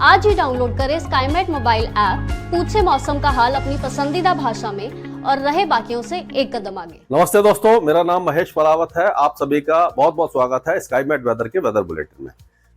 आज ही डाउनलोड करें Skymet mobile app, पूछे मौसम का हाल अपनी पसंदीदा भाषा में और रहे बाकियों से एक कदम आगे। नमस्ते दोस्तों, मेरा नाम महेश परावत है। आप सभी का बहुत बहुत स्वागत है स्काईमेट वेदर के वेदर बुलेटिन में।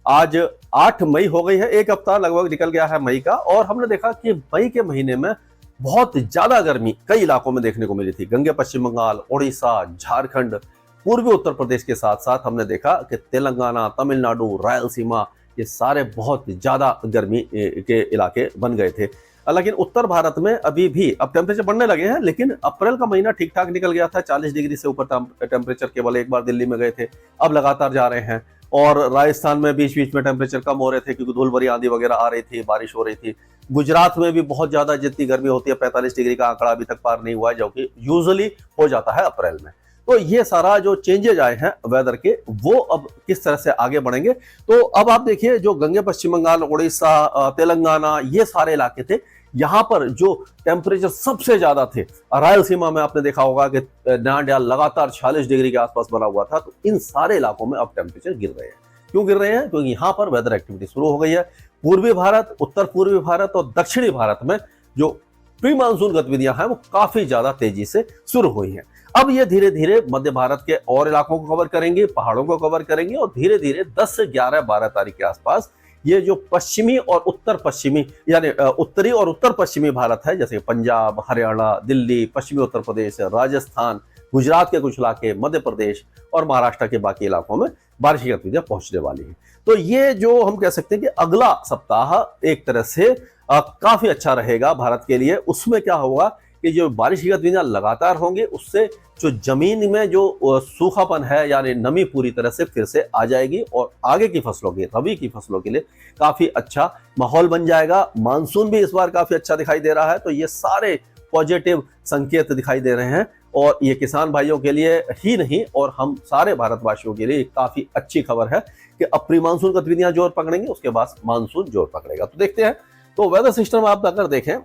आज 8 मई हो गई है, एक हफ्ता लगभग निकल गया है मई का, और हमने देखा कि मई के महीने में बहुत ज्यादा गर्मी कई इलाकों में देखने को मिली थी। गंगे पश्चिम बंगाल, उड़ीसा, झारखंड, पूर्वी उत्तर प्रदेश के साथ साथ हमने देखा कि तेलंगाना, तमिलनाडु, रायलसीमा, ये सारे बहुत ज्यादा गर्मी के इलाके बन गए थे। लेकिन उत्तर भारत में अभी भी अब टेम्परेचर बढ़ने लगे हैं, लेकिन अप्रैल का महीना ठीक ठाक निकल गया था। 40 डिग्री से ऊपर टेम्परेचर केवल एक बार दिल्ली में गए थे, अब लगातार जा रहे हैं। और राजस्थान में बीच बीच में टेम्परेचर कम हो रहे थे क्योंकि धूल भरी आंधी वगैरह आ रही थी, बारिश हो रही थी। गुजरात में भी बहुत ज्यादा जितनी गर्मी होती है 45 डिग्री का आंकड़ा अभी तक पार नहीं हुआ है, जो कि यूजुअली हो जाता है अप्रैल में। तो ये सारा जो चेंजेज आए हैं वेदर के, वो अब किस तरह से आगे बढ़ेंगे। तो अब आप देखिए, जो गंगे पश्चिम बंगाल, उड़ीसा, तेलंगाना, ये सारे इलाके थे, यहाँ पर जो टेम्परेचर सबसे ज्यादा थे। रायलसीमा में आपने देखा होगा कि नांडिया लगातार 46 डिग्री के आसपास बना हुआ था। तो इन सारे इलाकों में अब टेम्परेचर गिर रहे हैं। क्यों गिर रहे हैं? क्योंकि यहाँ पर वेदर एक्टिविटी शुरू हो गई है। पूर्वी भारत, उत्तर पूर्वी भारत और दक्षिणी भारत में जो प्री मानसून गतिविधियां हैं वो काफी ज्यादा तेजी से शुरू हुई हैं। अब ये धीरे धीरे मध्य भारत के और इलाकों को कवर करेंगे, पहाड़ों को कवर करेंगे, और धीरे धीरे 10 से 11, 12 तारीख के आसपास ये जो पश्चिमी और उत्तर पश्चिमी, यानी उत्तरी और उत्तर पश्चिमी भारत है, जैसे पंजाब, हरियाणा, दिल्ली, पश्चिमी उत्तर प्रदेश, राजस्थान, गुजरात के कुछ इलाके, मध्य प्रदेश और महाराष्ट्र के बाकी इलाकों में बारिश की गतिविधियां पहुंचने वाली हैं। तो ये जो हम कह सकते हैं कि अगला सप्ताह एक तरह से काफी अच्छा रहेगा भारत के लिए। उसमें क्या होगा कि जो बारिश की गतिविधियां लगातार होंगी, उससे जो जमीन में जो सूखापन है, यानी नमी पूरी तरह से फिर से आ जाएगी, और आगे की फसलों के, रबी की फसलों के लिए काफी अच्छा माहौल बन जाएगा। मानसून भी इस बार काफी अच्छा दिखाई दे रहा है। तो ये सारे पॉजिटिव संकेत दिखाई दे रहे हैं, और ये किसान भाइयों के लिए ही नहीं, और हम सारे भारतवासियों के लिए काफी अच्छी खबर है कि अब प्री मानसून गतिविधियां जोर पकड़ेंगी, उसके बाद मानसून जोर पकड़ेगा। तो देखते हैं। तो वेदर सिस्टम आप अगर देखें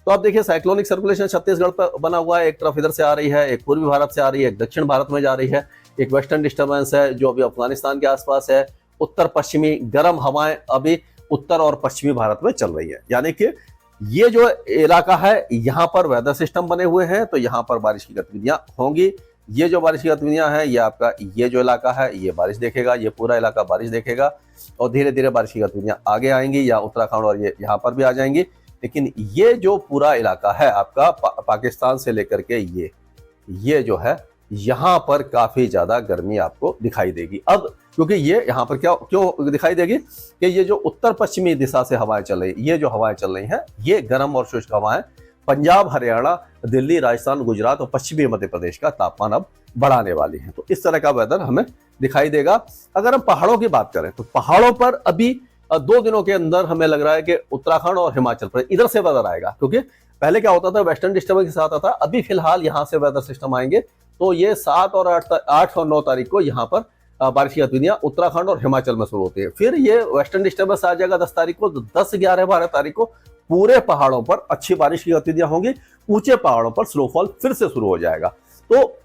तो आप देखिए, साइक्लोनिक सर्कुलेशन छत्तीसगढ़ पर बना हुआ है। एक तरफ इधर से आ रही है, एक पूर्वी भारत से आ रही है, एक दक्षिण भारत में जा रही है। एक वेस्टर्न डिस्टर्बेंस है जो अभी अफगानिस्तान के आसपास है। उत्तर पश्चिमी गर्म हवाएं अभी उत्तर और पश्चिमी भारत में चल रही है। यानी कि ये जो इलाका है, यहाँ पर वेदर सिस्टम बने हुए हैं, तो यहाँ पर बारिश की गतिविधियां होंगी। ये जो बारिश की गतिविधियां हैं, ये आपका ये जो इलाका है ये बारिश देखेगा, ये पूरा इलाका बारिश देखेगा, और धीरे धीरे बारिश की गतिविधियां आगे आएंगी, या उत्तराखंड और ये यहाँ पर भी आ जाएंगी। लेकिन ये जो पूरा इलाका है आपका पाकिस्तान से लेकर के ये जो है, यहाँ पर काफी ज्यादा गर्मी आपको दिखाई देगी। अब क्योंकि ये यहाँ पर क्यों दिखाई देगी कि ये जो उत्तर पश्चिमी दिशा से हवाएं चल रही, ये जो हवाएं चल रही हैं, ये गर्म और शुष्क हवाएं पंजाब, हरियाणा, दिल्ली, राजस्थान, गुजरात और पश्चिमी मध्य प्रदेश का तापमान अब बढ़ाने वाली है। तो इस तरह का वेदर हमें दिखाई देगा। अगर हम पहाड़ों की बात करें तो पहाड़ों पर अभी 2 दिनों के अंदर हमें लग रहा है कि उत्तराखंड और हिमाचल प्रदेश इधर से वेदर आएगा। क्योंकि पहले क्या होता था, वेस्टर्न डिस्टर्बेंस के साथ आता, अभी फिलहाल यहाँ से वेदर सिस्टम आएंगे। तो ये 7 और 8 और 9 तारीख को यहाँ पर बारिश की गतिविधियां उत्तराखंड और हिमाचल में शुरू होती है। फिर ये वेस्टर्न डिस्टर्बेंस आ जाएगा 10 तारीख को। 10, 11, 12 तारीख को पूरे पहाड़ों पर अच्छी बारिश की गतिविधियां होंगी। ऊंचे पहाड़ों पर स्नोफॉल फिर से शुरू हो जाएगा। तो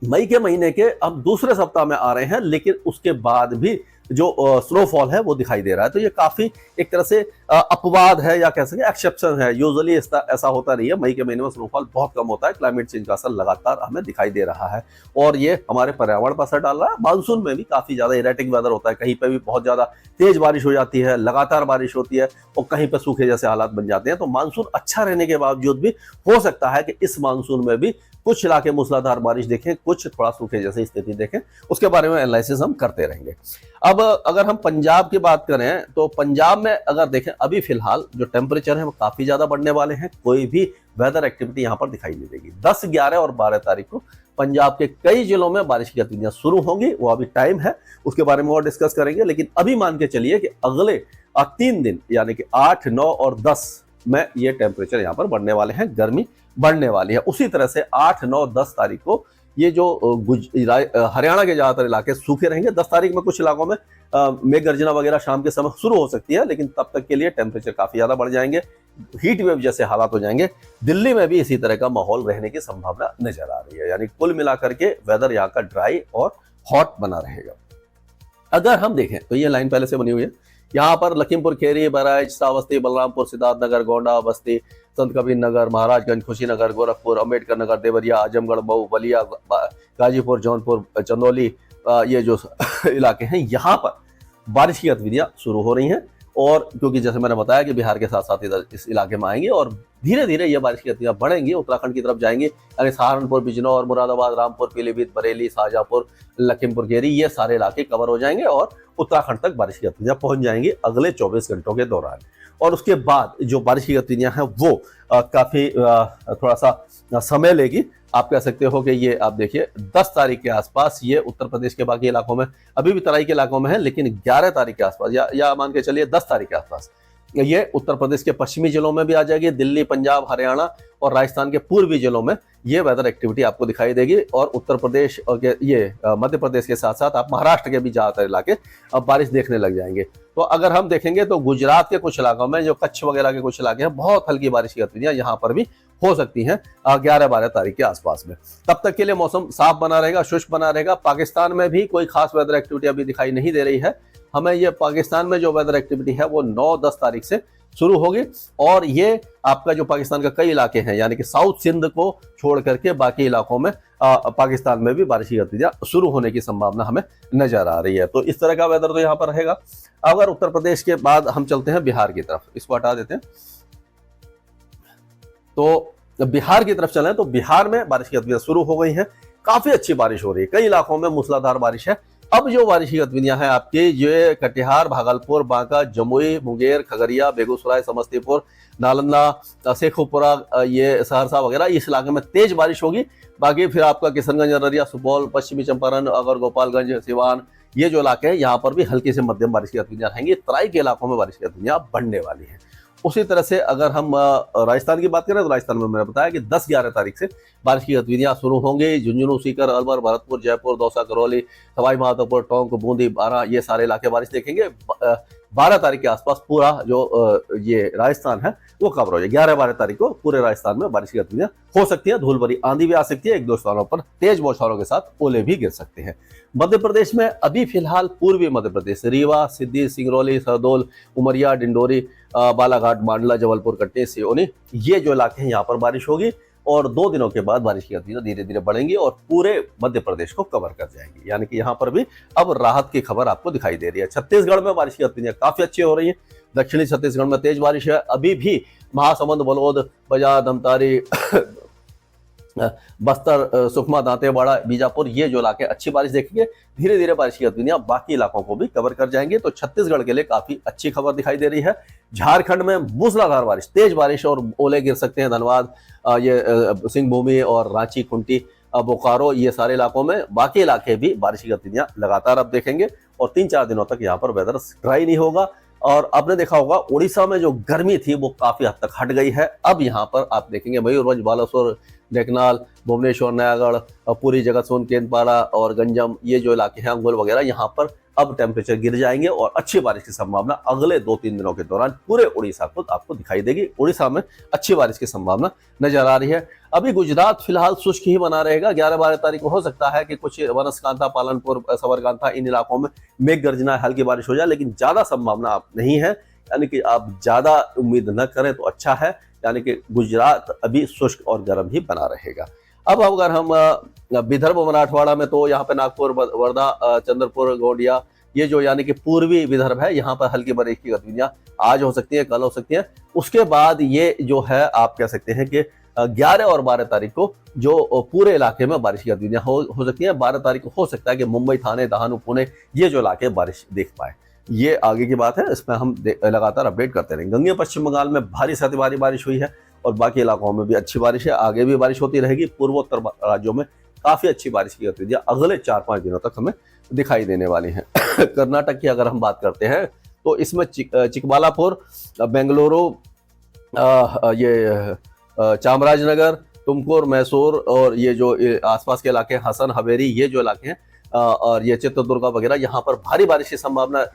मई के महीने के अब दूसरे सप्ताह में आ रहे हैं, लेकिन उसके बाद भी जो स्नोफॉल है वो दिखाई दे रहा है। तो ये काफी एक तरह से अपवाद है, या कह सकते हैं एक्सेप्शन है। यूजुअली ऐसा होता नहीं है। मई के महीने में स्नोफॉल बहुत कम होता है। क्लाइमेट चेंज का असर लगातार हमें दिखाई दे रहा है, और ये हमारे पर्यावरण पर असर डाल रहा है। मानसून में भी काफी ज्यादा इरेटिक वेदर होता है। कहीं पे भी बहुत ज्यादा तेज बारिश हो जाती है, लगातार बारिश होती है, और कहीं पे सूखे जैसे हालात बन जाते हैं। तो मानसून अच्छा रहने के बावजूद भी हो सकता है कि इस मानसून में भी कुछ इलाके मूसलाधार बारिश देखें, कुछ थोड़ा सूखे जैसी स्थिति देखें। उसके बारे में एनालिसिस हम करते रहेंगे। अब अगर हम पंजाब की बात करें तो पंजाब में अगर देखें, अभी फिलहाल जो टेम्परेचर है वो काफी ज्यादा बढ़ने वाले हैं। कोई भी वेदर एक्टिविटी यहाँ पर दिखाई नहीं देगी। 10, 11 और 12 तारीख को पंजाब के कई जिलों में बारिश की गतिविधियां शुरू होंगी। वो अभी टाइम है, उसके बारे में और डिस्कस करेंगे। लेकिन अभी मान के चलिए कि अगले 3 दिन यानी कि 8, 9 और 10 में ये टेम्परेचर यहाँ पर बढ़ने वाले हैं, गर्मी बढ़ने वाली है। उसी तरह से 8, 9, 10 तारीख को ये जो हरियाणा के ज्यादातर इलाके सूखे रहेंगे। 10 तारीख में कुछ इलाकों में मेघ गर्जना वगैरह शाम के समय शुरू हो सकती है, लेकिन तब तक के लिए टेम्परेचर काफी ज्यादा बढ़ जाएंगे, हीट वेव जैसे हालात हो जाएंगे। दिल्ली में भी इसी तरह का माहौल रहने की संभावना नजर आ रही है। यानी कुल मिलाकर के वेदर यहाँ का ड्राई और हॉट बना रहेगा। अगर हम देखें तो ये लाइन पहले से बनी हुई है यहाँ पर लखीमपुर खीरी, बहराइच, श्रावस्ती, बलरामपुर, सिद्धार्थनगर, गोंडा, बस्ती, संत कबीर नगर, महाराजगंज, खुशीनगर, गोरखपुर, अम्बेडकर नगर, देवरिया, आजमगढ़, मऊ, बलिया, गाजीपुर, जौनपुर, चंदौली, ये जो इलाके हैं यहाँ पर बारिश की गतिविधियां शुरू हो रही हैं। और क्योंकि जैसे मैंने बताया कि बिहार के साथ साथ इधर इस इलाके में आएंगे और धीरे धीरे ये बारिश की गतिविधियां बढ़ेंगी, उत्तराखंड की तरफ जाएंगे, यानी सहारनपुर, बिजनौर, मुरादाबाद, रामपुर, पीलीभीत, बरेली, शाहजहांपुर, लखीमपुर खीरी, ये सारे इलाके कवर हो जाएंगे और उत्तराखंड तक बारिश की गतिविधियां पहुंच जाएंगी अगले 24 घंटों के दौरान। और उसके बाद जो बारिश की गतिविधियां हैं वो काफी थोड़ा सा समय लेगी। आप कह सकते हो कि ये आप देखिए 10 तारीख के आसपास ये उत्तर प्रदेश के बाकी इलाकों में, अभी भी तराई के इलाकों में है, लेकिन 11 तारीख के आसपास या मान के चलिए 10 तारीख के आसपास ये उत्तर प्रदेश के पश्चिमी जिलों में भी आ जाएगी। दिल्ली, पंजाब, हरियाणा और राजस्थान के पूर्वी जिलों में ये वेदर एक्टिविटी आपको दिखाई देगी। और उत्तर प्रदेश और ये मध्य प्रदेश के साथ साथ आप महाराष्ट्र के भी ज्यादातर इलाके अब बारिश देखने लग जाएंगे। तो अगर हम देखेंगे तो गुजरात के कुछ इलाकों में, जो कच्छ वगैरह के कुछ इलाके हैं, बहुत हल्की बारिश की गतिविधियां यहाँ पर भी हो सकती हैं 11-12 तारीख के आसपास में। तब तक के लिए मौसम साफ बना रहेगा, शुष्क बना रहेगा। पाकिस्तान में भी कोई खास वेदर एक्टिविटी अभी दिखाई नहीं दे रही है हमें। ये पाकिस्तान में जो वेदर एक्टिविटी है वो 9-10 तारीख से शुरू होगी और ये आपका जो पाकिस्तान का कई इलाके हैं, यानी कि साउथ सिंध को छोड़ करके बाकी इलाकों में पाकिस्तान में भी बारिश की गतिविधियां शुरू होने की संभावना हमें नजर आ रही है। तो इस तरह का वेदर तो यहाँ पर रहेगा। अगर उत्तर प्रदेश के बाद हम चलते हैं बिहार की तरफ, इसको हटा देते हैं, तो बिहार की तरफ चलें तो बिहार में बारिश की गतिविधियां शुरू हो गई हैं। काफी अच्छी बारिश हो रही है, कई इलाकों में मूसलाधार बारिश है। अब जो बारिश की गतिविधियां हैं आपकी, ये कटिहार, भागलपुर, बांका, जमुई, मुंगेर, खगड़िया, बेगूसराय, समस्तीपुर, नालंदा, शेखोपुरा, ये सहरसा वगैरह, इस इलाके में तेज बारिश होगी। बाकी फिर आपका किशनगंज, अररिया, सुपौल, पश्चिमी चंपारण, अगर गोपालगंज, सिवान, ये जो इलाके हैं यहाँ पर भी हल्की से मध्यम बारिश की गतिविधियां रहेंगी। तराई के इलाकों में बारिश की गतिविधियां बढ़ने वाली हैं। उसी तरह से अगर हम राजस्थान की बात करें तो राजस्थान में मैंने बताया कि 10-11 तारीख से बारिश की गतिविधियां शुरू होंगी। झुंझुनू, सीकर, अलवर, भरतपुर, जयपुर, दौसा, करौली, सवाई माधोपुर, टोंक, बूंदी, बारां, ये सारे इलाके बारिश देखेंगे। 12 तारीख के आसपास पूरा जो ये राजस्थान है वो कवर हो जाए। 11-12 तारीख को पूरे राजस्थान में बारिश की गतिविधियां हो सकती है। धूल भरी आंधी भी आ सकती है, 1-2 स्थानों पर तेज बौछारों के साथ ओले भी गिर सकते हैं। मध्य प्रदेश में अभी फिलहाल पूर्वी मध्य प्रदेश, रीवा, सिद्धि, सिंगरौली, शहडोल, उमरिया, डिंडोरी, बालाघाट, मांडला, जबलपुर, कटनी, सिवनी, ये जो इलाके हैं यहाँ पर बारिश होगी। और 2 दिनों के बाद बारिश की गतिविधियां धीरे धीरे बढ़ेंगी और पूरे मध्य प्रदेश को कवर कर जाएंगी, यानी कि यहाँ पर भी अब राहत की खबर आपको दिखाई दे रही है। छत्तीसगढ़ में बारिश की गतिविधियां काफी अच्छी हो रही है। दक्षिणी छत्तीसगढ़ में तेज बारिश है। अभी भी महासमुंद, बलौद, बजार, धमतारी, बस्तर, सुकमा, दांतेवाड़ा, बीजापुर, ये जो इलाके अच्छी बारिश देखेंगे। धीरे धीरे बारिश की गतिविधियां बाकी इलाकों को भी कवर कर जाएंगे। तो छत्तीसगढ़ के लिए काफी अच्छी खबर दिखाई दे रही है। झारखंड में मूसलाधार बारिश, तेज बारिश और ओले गिर सकते हैं। धनबाद, ये सिंहभूमि और रांची, खूंटी, बोकारो, ये सारे इलाकों में। बाकी इलाके भी बारिश की गतिविधियां लगातार अब देखेंगे और 3-4 दिनों तक यहाँ पर वेदर ड्राई नहीं होगा। और आपने देखा होगा उड़ीसा में जो गर्मी थी वो काफी हद तक हट गई है। अब यहाँ पर आप देखेंगे मयूरभंज, बालासोर, ढेकनाल, भुवनेश्वर, नयागढ़, पुरी, जगतसिंहपुर, केंदपाड़ा और गंजम, ये जो इलाके हैं, अंगुल वगैरह, यहाँ पर अब टेम्परेचर गिर जाएंगे और अच्छी बारिश की संभावना अगले 2-3 दिनों के दौरान पूरे उड़ीसा को आपको दिखाई देगी। उड़ीसा में अच्छी बारिश की संभावना नजर आ रही है। अभी गुजरात फिलहाल शुष्क ही बना रहेगा। 11-12 तारीख को हो सकता है कि कुछ बनासकांठा, पालनपुर, सबरकांठा, इन इलाकों में मेघ गर्जना, हल्की बारिश हो जाए, लेकिन ज्यादा संभावना नहीं है, यानी कि आप ज्यादा उम्मीद न करें तो अच्छा है। यानी कि गुजरात अभी शुष्क और गर्म ही बना रहेगा। अब अगर हम विदर्भ, मराठवाड़ा में, तो यहाँ पे नागपुर, वर्धा, चंद्रपुर, गोंडिया, ये जो यानी कि पूर्वी विदर्भ है, यहाँ पर हल्की बारिश की गतिविधियां आज हो सकती है, कल हो सकती है। उसके बाद ये जो है आप कह सकते हैं कि 11 और 12 तारीख को जो पूरे इलाके में बारिश की गतिविधियां हो सकती है। 12 तारीख को हो सकता है कि मुंबई, थाने, दहानू, पुणे, ये जो इलाके बारिश देख पाए। ये आगे की बात है, इसमें हम लगातार अपडेट करते रहेंगे। गंगे पश्चिम बंगाल में भारी से अति भारी बारिश हुई है और बाकी इलाकों में भी अच्छी बारिश है। आगे भी बारिश होती रहेगी। पूर्वोत्तर राज्यों में काफी अच्छी बारिश की गतिविधियां अगले 4-5 दिनों तक हमें दिखाई देने वाली हैं। कर्नाटक की अगर हम बात करते हैं तो इसमें चिकबालापुर, बेंगलुरु, ये चामराजनगर, तुमकुर, मैसूर और ये जो आसपास के इलाके, हसन, हवेरी, ये जो इलाके हैं, और ये चित्रदुर्गा वगैरह, यहाँ पर भारी बारिश की संभावना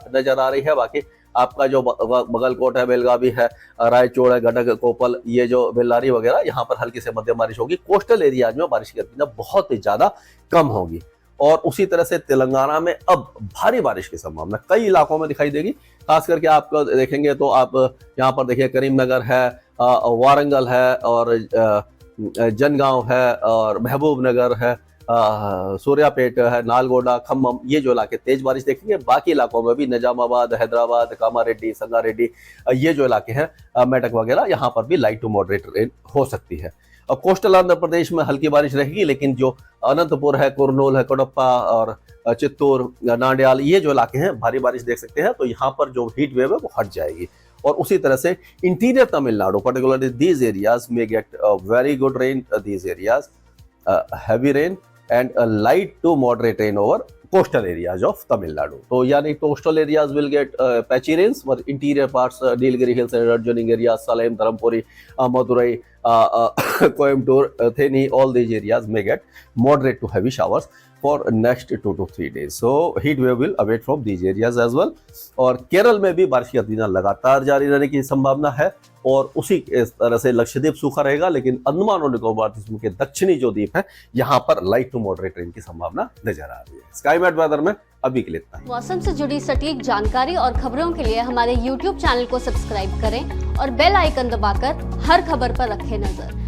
नजर आ रही है। बाकी आपका जो बगलकोट है, बेलगावी है, रायचूड़ है, गडग, कोपल, ये जो बेल्लारी वगैरह, यहाँ पर हल्की से मध्यम बारिश होगी। कोस्टल एरियाज में बारिश की गतिविधियां बहुत ही ज्यादा कम होगी। और उसी तरह से तेलंगाना में अब भारी बारिश की संभावना कई इलाकों में दिखाई देगी। खास करके आप देखेंगे तो आप यहाँ पर देखिए करीमनगर है, वारंगल है, और जनगांव है, और महबूब नगर है, सूर्यापेट है, नालगोंडा, खम्मम, ये जो इलाके तेज बारिश देखेंगे। बाकी इलाकों में भी निजामाबाद, हैदराबाद, कामारेड्डी, संगारेड्डी, ये जो इलाके हैं, मेडक वगैरह, यहाँ पर भी लाइट टू मॉडरेट रेन हो सकती है। और कोस्टल आंध्र प्रदेश में हल्की बारिश रहेगी, लेकिन जो अनंतपुर है, कुरनूल है, कोडप्पा और चित्तूर, नांडियाल, ये जो इलाके हैं भारी बारिश देख सकते हैं। तो यहाँ पर जो हीट वेव है वो हट जाएगी। और उसी तरह से interior Tamil Nadu, particularly these areas में get very good rain, these areas heavy rain and a light to moderate rain over coastal areas of Tamil Nadu. तो यानी coastal areas will get patchy rains, but interior parts, Nilgiri Hills and adjoining areas, Salem, Dharampuri, Madurai, Coimbatore, Theni, all these areas may get moderate to heavy showers for next 2 to 3 days. So heat wave will await from these areas as well. और केरल में भी बारिश का दिन लगातार जारी रहने की संभावना है, और उसी तरह से लक्षद्वीप सूखा रहेगा, लेकिन अंडमान और निकोबार द्वीप के दक्षिणी जो द्वीप है, यहाँ पर लाइट टू मॉडरेट रेन की संभावना नजर आ रही है। स्काईमेट वेदर में अभी के लिए इतना ही। मौसम से जुड़ी सटीक जानकारी और खबरों के लिए हमारे YouTube चैनल को सब्सक्राइब करें और बेल आइकन दबाकर हर खबर पर रखें नजर।